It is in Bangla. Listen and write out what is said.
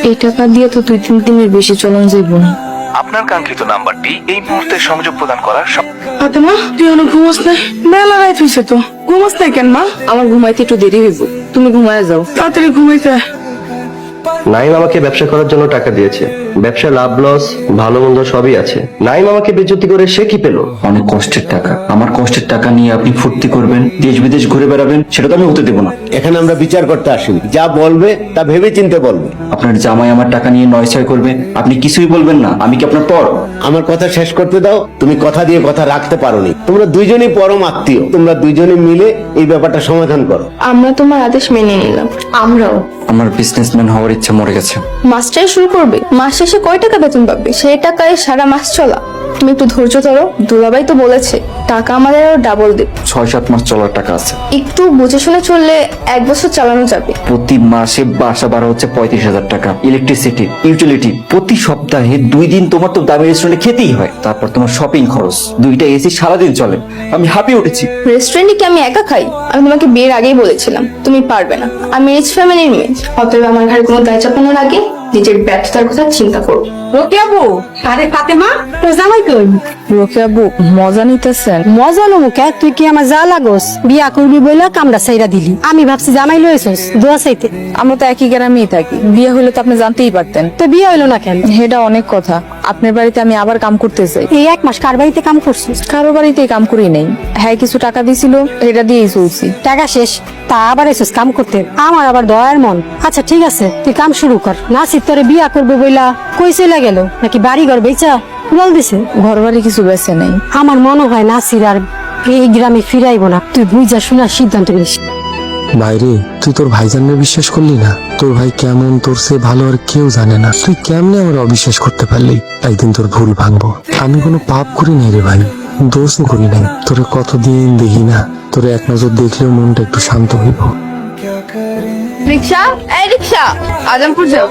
এই টাকা দিয়ে তো 2-3 দিনের বেশি চলন যাইব না। আপনার কাঙ্ক্ষিত নাম্বারটি এই মুহূর্তে সংযোগ প্রদান করার ফাতেমা তুই এখনো ঘুমাস নাই? মেলা রাত হইছে তো, ঘুমাস নাই কেন মা? আমার ঘুমাইতে একটু দেরি হইব, তুমি ঘুমায় যাও। তাড়াতাড়ি ঘুমাইতে আয়। নাইম আমাকে ব্যবসা করার জন্য টাকা দিয়েছে। ব্যবসা লাভ লস ভালো মন্দ সবই আছে। নাইম আমাকে বেজ্জতি করে সে কি পেল? অনেক কষ্টের টাকা, আমার কষ্টের টাকা নিয়ে আপনি ফুর্তি করবেন, দেশ বিদেশ ঘুরে বেড়াবেন, সেটা তো আমি হতে দেবো না। এখানে আমরা বিচার করতে আসিনি, যা বলবে তা ভেবে চিন্তে বলবে। আপনার জামাই আমার টাকা নিয়ে নয়ছয় করবে, আপনি কিছুই বলবেন না? আমি কি আপনার পর? আমার কথা শেষ করতে দাও। তুমি কথা দিয়ে কথা রাখতে পারোনি। তোমরা দুইজনই পরম আত্মীয়, তোমরা দুইজনে মিলে এই ব্যাপারটা সমাধান করো। আমরা তোমার আদেশ মেনে নিলাম। আমরাও। আমার বিজনেসম্যান হওয়ার ইচ্ছা মরে গেছে। মাস্টার শুরু করবে, মাস শেষে কয় টাকা বেতন পাবে? সেই টাকায় সারা মাস চলা। তুমি একটু ধৈর্য ধরো, দুলাভাই তো বলেছে টাকা আমাদের আরো ডাবল দেবে। 6-7 মাস চলার টাকা আছে। একটু বুঝে শুনে চললে 1 বছর চালানো যাবে। প্রতি মাসে বাসা ভাড়া হচ্ছে 35,000 টাকা, ইলেকট্রিসিটি, ইউটিলিটি। প্রতি সপ্তাহে 2 দিন তোমার তো দামি রেস্টুরেন্টে খেতেই হয়। তারপর তোমার শপিং খরচ, 2টা এসি সারাদিন চলে। আমি হাঁপিয়ে উঠেছি। রেস্টুরেন্টে কি আমি একা খাই? আমি তোমাকে বিয়ের আগেই বলেছিলাম তুমি পারবে না। আমি রিচ ফ্যামিলির মেয়ে, অতএব আমার ঘরে কোনো দায় চাপানোর আগে নিজের ব্যর্থতার কথা চিন্তা করো। রোকেয়া বউ, আরে ফাতেমা তোর জামাই কই? রোকেয়া বউ, মজা নিতেছেন? মজা লো মুখে, তুই কি আমার যা লাগোস? বিয়া করবি বইলা কামড়া সাইরা দিলি। আমি ভাবছি জামাই লইছস দোয়া চাইতে। আমরা তো একই গ্রামেই থাকি, বিয়ে হলে তো আপনি জানতেই পারতেন। তো বিয়ে হইলো না কেন? এটা অনেক কথা। আপনার বাড়িতে আমি আবার কাম করতে চাই। এই 1 মাস কার বাড়িতে কাম করছিস? কারো বাড়িতেই কাম করি নেই। হ্যাঁ, কিছু টাকা দিছিল, এটা দিয়েই চলছি। টাকা শেষ, তা আবার এসেছিস কাম করতে? আমার আবার দয়ার মন। আচ্ছা ঠিক আছে, তুই কাম শুরু কর। নাসির তোরে বিয়া করবো বইলা কই চলে গেল? নাকি বাড়ি ঘর বেচা উড়াল দিছে? ঘর বাড়ি কিছু বেছে নেই। আমার মনে হয় নাসির আর এই গ্রামে ফিরাইবো না। তুই বুঝা শোনার সিদ্ধান্ত নিস। ভাইরে, তুই তোর ভাইজানরে বিশ্বাস করলি না? তোর ভাই কেমন, তোর সে ভালো আর কেউ জানে না। তুই কেমনে আমার অবিশ্বাস করতে পারলি? একদিন তোর ভুল ভাঙবো। আমি কোনো পাপ করি নাই রে ভাই, দোষও করি নাই। তোরে কতদিন দেখি না, তোরে এক নজর দেখলেও মনটা একটু শান্ত হইব। রিক্সা, এই রিক্সা, আজমপুর যাও।